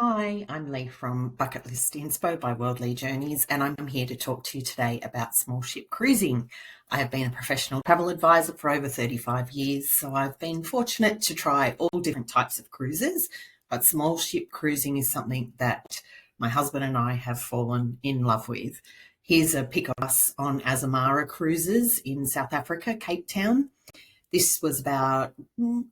Hi, I'm Lee from Bucket List Inspo by WorldLee Journeys, and I'm here to talk to you today about small ship cruising. I have been a professional travel advisor for over 35 years, so I've been fortunate to try all different types of cruises, but small ship cruising is something that my husband and I have fallen in love with. Here's a pic of us on Azamara cruises in South Africa, Cape Town. This was about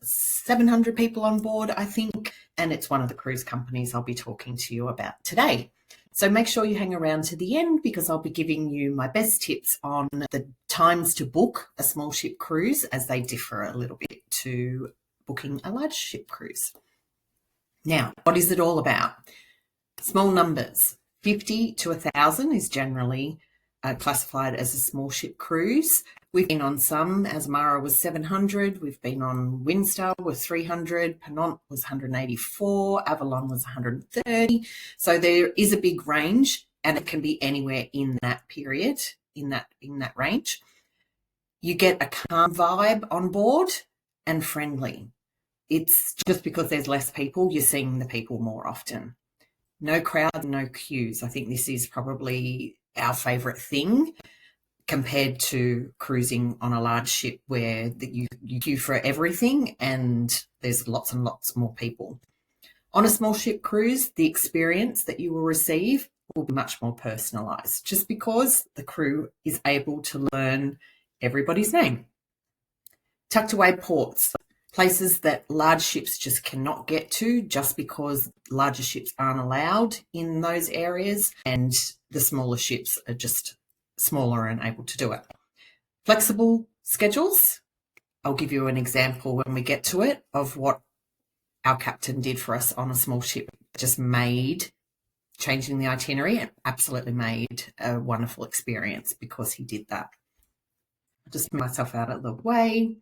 700 people on board, I think, and it's one of the cruise companies I'll be talking to you about today. So make sure you hang around to the end because I'll be giving you my best tips on the times to book a small ship cruise, as they differ a little bit to booking a large ship cruise. Now, what is it all about? Small numbers. 50 to 1,000 is generally classified as a small ship cruise. We've been on some. Azamara was 700. We've been on Windstar with 300. Ponant was 184. Avalon was 130. So there is a big range, and it can be anywhere in that period, in that range. You get a calm vibe on board and friendly. It's just because there's less people, you're seeing the people more often. No crowd, no queues. I think this is probably our favourite thing compared to cruising on a large ship where you queue for everything and there's lots and lots more people. On a small ship cruise, the experience that you will receive will be much more personalised, just because the crew is able to learn everybody's name. Tucked away ports, places that large ships just cannot get to just because larger ships aren't allowed in those areas, and the smaller ships are just smaller and able to do it. Flexible schedules. I'll give you an example when we get to it of what our captain did for us on a small ship. Just made changing the itinerary and absolutely made a wonderful experience because he did that. I'll just move myself out of the way.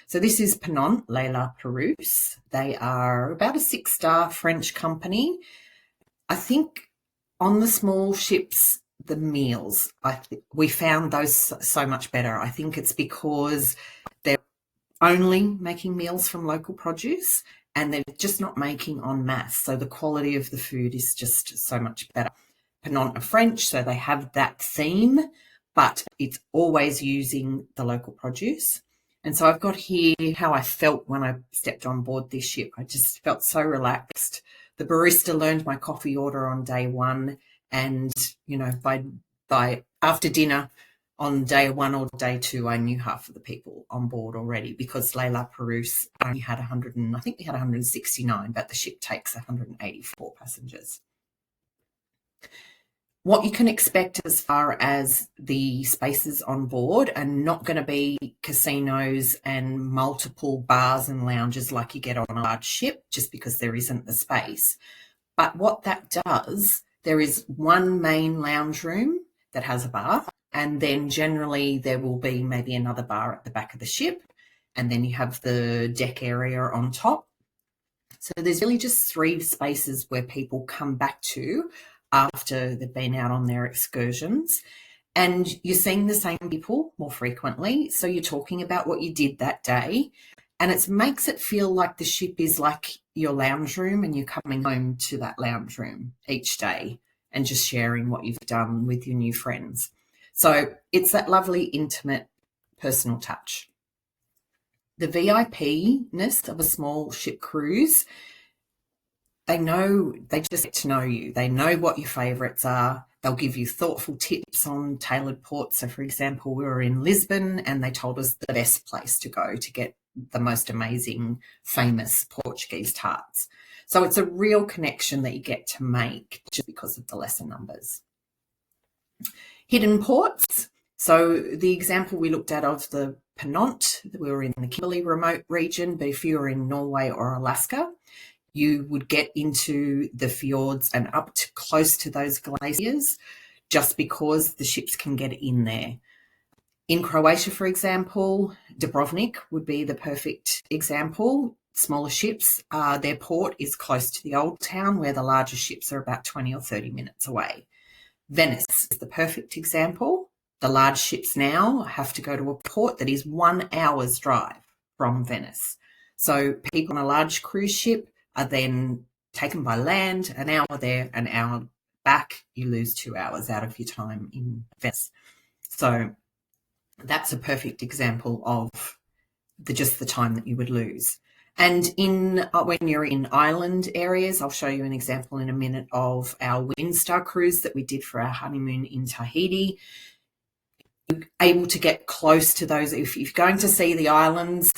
So this is Ponant, Leila Perouse. They are about a 6-star French company. I think on the small ships, the meals, we found those so much better. I think it's because they're only making meals from local produce and they're just not making en masse. So the quality of the food is just so much better. Ponant are French, so they have that theme, but it's always using the local produce. And so I've got here how I felt when I stepped on board this ship. I just felt so relaxed. The barista learned my coffee order on day one. And, you know, by after dinner on day one or day two, I knew half of the people on board already because Leila Perouse only had 169, but the ship takes 184 passengers. What you can expect as far as the spaces on board are not going to be casinos and multiple bars and lounges like you get on a large ship, just because there isn't the space. But what that does, there is one main lounge room that has a bar, and then generally there will be maybe another bar at the back of the ship, and then you have the deck area on top. So there's really just 3 spaces where people come back to after they've been out on their excursions, and you're seeing the same people more frequently. So you're talking about what you did that day, and it makes it feel like the ship is like your lounge room and you're coming home to that lounge room each day and just sharing what you've done with your new friends. So it's that lovely, intimate, personal touch. The VIP-ness of a small ship cruise, they just get to know you. They know what your favourites are. They'll give you thoughtful tips on tailored ports. So, for example, we were in Lisbon and they told us the best place to go to get the most amazing, famous Portuguese tarts. So it's a real connection that you get to make just because of the lesser numbers. Hidden ports. So the example we looked at of the Ponant, we were in the Kimberley remote region, but if you were in Norway or Alaska, you would get into the fjords and up to close to those glaciers just because the ships can get in there. In Croatia, for example, Dubrovnik would be the perfect example. Smaller ships, their port is close to the old town where the larger ships are about 20 or 30 minutes away. Venice is the perfect example. The large ships now have to go to a port that is 1 hour's drive from Venice. So people on a large cruise ship are then taken by land, an hour there, an hour back, you lose 2 hours out of your time in Venice. So that's a perfect example of just the time that you would lose. And when you're in island areas, I'll show you an example in a minute of our Windstar cruise that we did for our honeymoon in Tahiti. You're able to get close to those. If you're going to see the islands,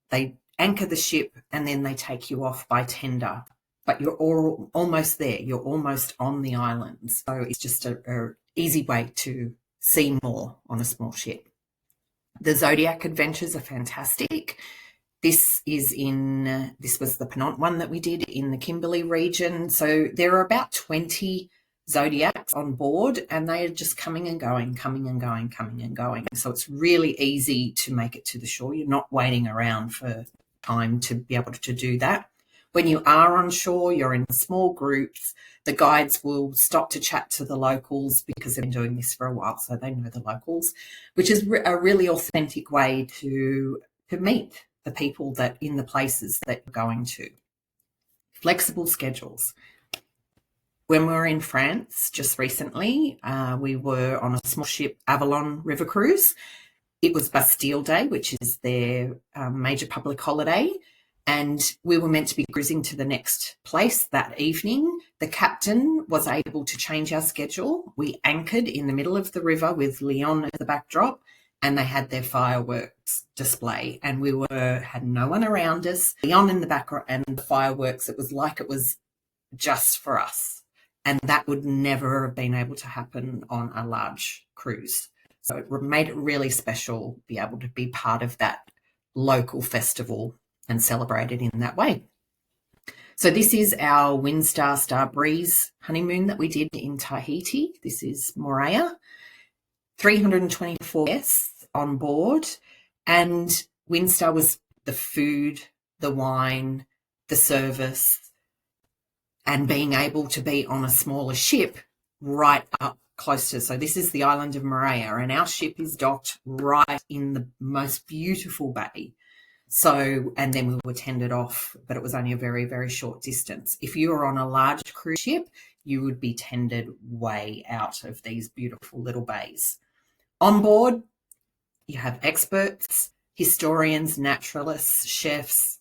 they anchor the ship and then they take you off by tender. But you're almost there. You're almost on the islands. So it's just a easy way to see more on a small ship. The Zodiac adventures are fantastic. This was the Ponant one that we did in the Kimberley region. So there are about 20 Zodiacs on board, and they are just coming and going, coming and going, coming and going. So it's really easy to make it to the shore. You're not waiting around for time to be able to do that. When you are on shore, you're in small groups. The guides will stop to chat to the locals because they've been doing this for a while, so they know the locals, which is a really authentic way to meet the people that in the places that you're going to. Flexible schedules. When we were in France just recently, we were on a small ship, Avalon river cruise. It was Bastille Day, which is their major public holiday. And we were meant to be cruising to the next place that evening. The captain was able to change our schedule. We anchored in the middle of the river with Lyon as the backdrop, and they had their fireworks display. And we had no one around us. Lyon in the background and the fireworks, it was like it was just for us. And that would never have been able to happen on a large cruise. So it made it really special, be able to be part of that local festival and celebrate it in that way. So this is our Windstar Star Breeze honeymoon that we did in Tahiti. This is Moorea. 324 guests on board, and Windstar was the food, the wine, the service, and being able to be on a smaller ship right up close to. So this is the island of Moorea, and our ship is docked right in the most beautiful bay. So, and then we were tended off, but it was only a very, very short distance. If you were on a large cruise ship, you would be tended way out of these beautiful little bays. On board, you have experts, historians, naturalists, chefs.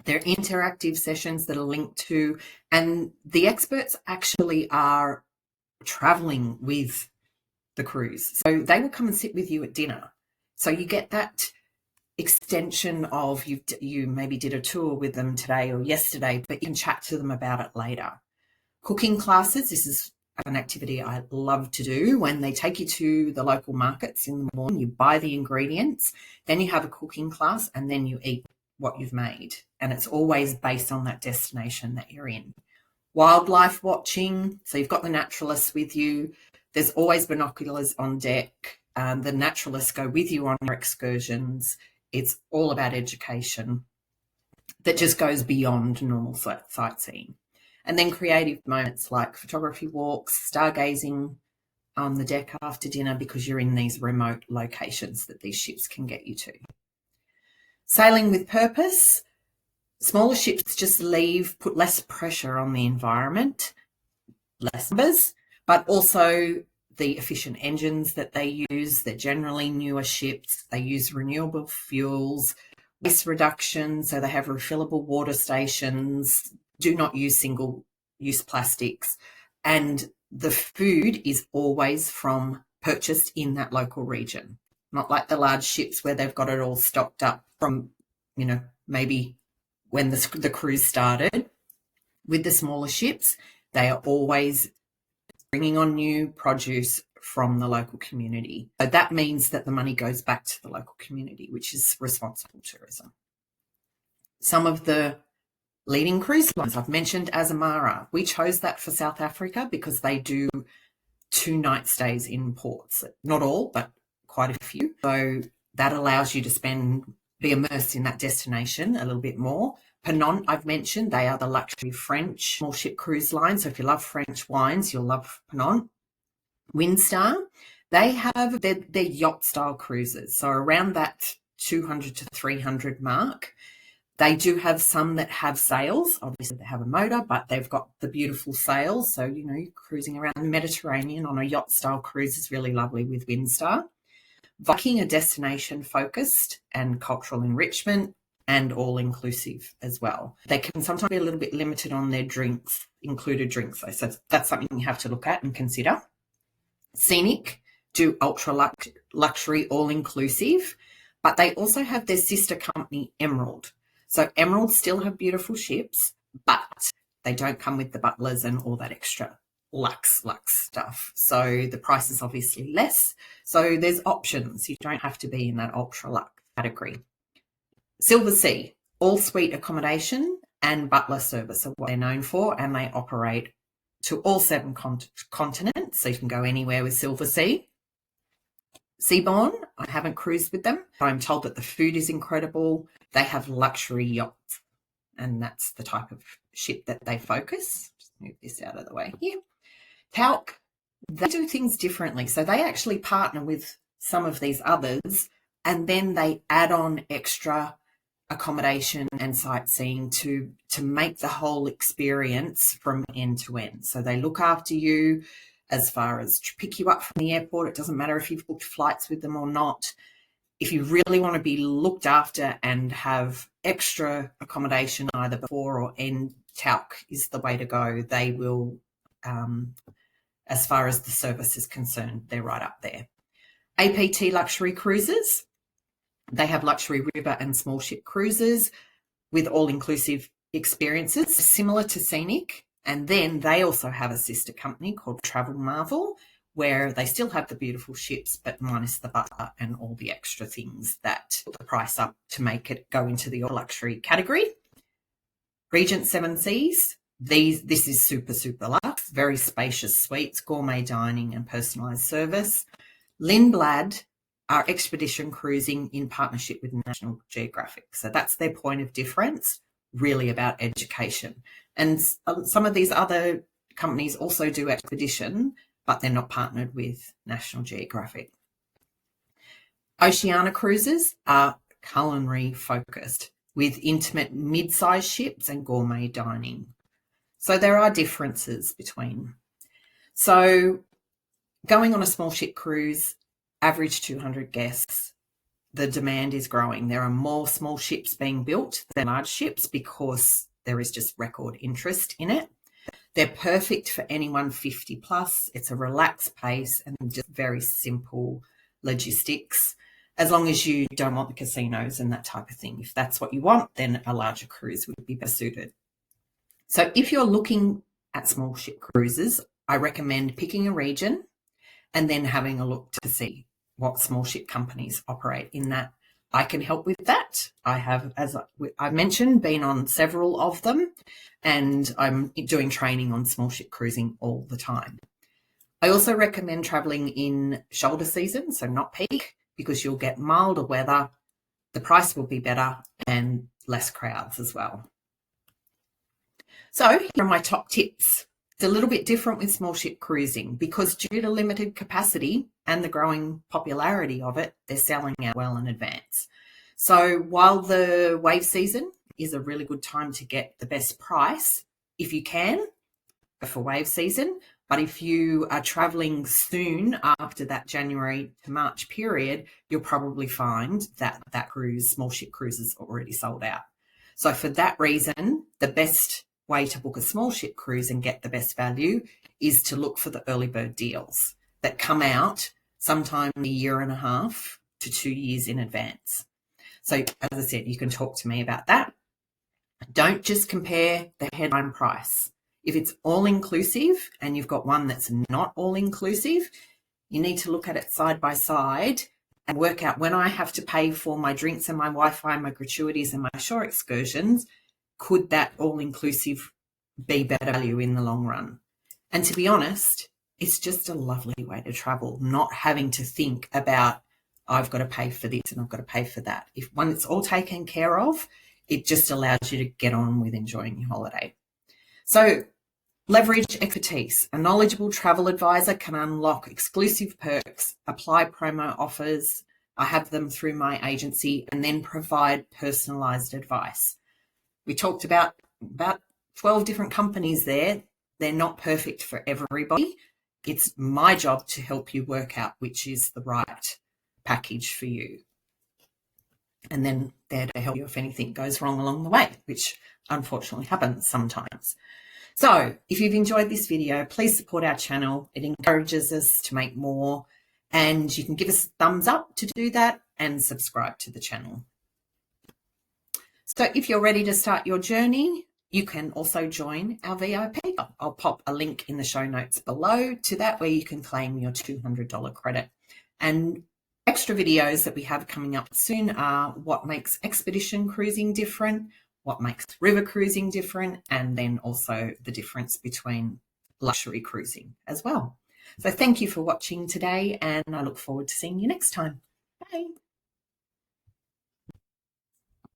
They're interactive sessions that are linked to, and the experts actually are traveling with the cruise. So they will come and sit with you at dinner. So you get that extension of you maybe did a tour with them today or yesterday, but you can chat to them about it later. Cooking classes, this is an activity I love to do. When they take you to the local markets in the morning, you buy the ingredients, then you have a cooking class, and then you eat what you've made. And it's always based on that destination that you're in. Wildlife watching, so you've got the naturalists with you. There's always binoculars on deck. The naturalists go with you on your excursions. It's all about education that just goes beyond normal sightseeing. And then creative moments like photography walks, stargazing on the deck after dinner because you're in these remote locations that these ships can get you to. Sailing with purpose. Smaller ships just put less pressure on the environment, less numbers, but also the efficient engines that they use. They're generally newer ships. They use renewable fuels, waste reduction, so they have refillable water stations, do not use single-use plastics, and the food is always purchased in that local region, not like the large ships where they've got it all stocked up from, maybe when the cruise started. With the smaller ships, they are always bringing on new produce from the local community. So that means that the money goes back to the local community, which is responsible tourism. Some of the leading cruise lines, I've mentioned Azamara. We chose that for South Africa because they do 2-night stays in ports. Not all, but quite a few. So that allows you to be immersed in that destination a little bit more. Ponant, I've mentioned, they are the luxury French small ship cruise line. So if you love French wines, you'll love Ponant. Windstar, they have their yacht style cruises. So around that 200 to 300 mark. They do have some that have sails. Obviously, they have a motor, but they've got the beautiful sails. So, you know, cruising around the Mediterranean on a yacht-style cruise is really lovely with Windstar. Viking are destination focused and cultural enrichment and all-inclusive as well. They can sometimes be a little bit limited on their drinks, included drinks. So that's something you have to look at and consider. Scenic do ultra luxury all-inclusive, but they also have their sister company, Emerald. So Emerald still have beautiful ships, but they don't come with the butlers and all that extra luxe stuff. So the price is obviously less. So there's options. You don't have to be in that ultra luxe category. Silver Sea, all suite accommodation and butler service are what they're known for, and they operate to all 7 continents. So you can go anywhere with Silver Sea. Seabourn, I haven't cruised with them. I'm told that the food is incredible. They have luxury yachts, and that's the type of ship that they focus. Just move this out of the way here. Talc, they do things differently. So they actually partner with some of these others, and then they add on extra accommodation and sightseeing to make the whole experience from end to end. So they look after you as far as to pick you up from the airport. It doesn't matter if you've booked flights with them or not. If you really want to be looked after and have extra accommodation either before or end, Talc is the way to go. They will, as far as the service is concerned, they're right up there. APT Luxury Cruises, they have luxury river and small ship cruises with all-inclusive experiences, similar to Scenic. And then they also have a sister company called Travel Marvel, where they still have the beautiful ships, but minus the butler and all the extra things that put the price up to make it go into the luxury category. Regent Seven Seas, this is super, super luxe, very spacious suites, gourmet dining and personalised service. Lindblad are expedition cruising in partnership with National Geographic. So that's their point of difference, really about education. And some of these other companies also do expedition, but they're not partnered with National Geographic. Oceania Cruises are culinary focused with intimate mid-sized ships and gourmet dining. So there are differences between. So going on a small ship cruise, average 200 guests, the demand is growing. There are more small ships being built than large ships because there is just record interest in it. They're perfect for anyone 50 plus. It's a relaxed pace and just very simple logistics. As long as you don't want the casinos and that type of thing. If that's what you want, then a larger cruise would be best suited. So if you're looking at small ship cruises, I recommend picking a region and then having a look to see what small ship companies operate in that. I can help with that. I have, as I mentioned, been on several of them, and I'm doing training on small ship cruising all the time. I also recommend traveling in shoulder season, so not peak, because you'll get milder weather, the price will be better, and less crowds as well. So here are my top tips. It's a little bit different with small ship cruising because due to limited capacity and the growing popularity of it, they're selling out well in advance. So while the wave season is a really good time to get the best price, if you can, go for wave season. But if you are traveling soon after that January to March period, you'll probably find that that cruise, small ship cruises, are already sold out. So for that reason, the best way to book a small ship cruise and get the best value is to look for the early bird deals that come out sometime a year and a half to 2 years in advance. So as I said, you can talk to me about that. Don't just compare the headline price. If it's all inclusive and you've got one that's not all inclusive, you need to look at it side by side and work out when I have to pay for my drinks and my Wi-Fi, my gratuities and my shore excursions, could that all-inclusive be better value in the long run? And to be honest, it's just a lovely way to travel, not having to think about, I've got to pay for this and I've got to pay for that. If when it's all taken care of, it just allows you to get on with enjoying your holiday. So leverage expertise. A knowledgeable travel advisor can unlock exclusive perks, apply promo offers. I have them through my agency and then provide personalised advice. We talked about 12 different companies there. They're not perfect for everybody. It's my job to help you work out which is the right package for you. And then there to help you if anything goes wrong along the way, which unfortunately happens sometimes. So if you've enjoyed this video, please support our channel. It encourages us to make more, and you can give us a thumbs up to do that and subscribe to the channel. So if you're ready to start your journey, you can also join our VIP. I'll pop a link in the show notes below to that, where you can claim your $200 credit. And extra videos that we have coming up soon are what makes expedition cruising different, what makes river cruising different, and then also the difference between luxury cruising as well. So thank you for watching today, and I look forward to seeing you next time. Bye.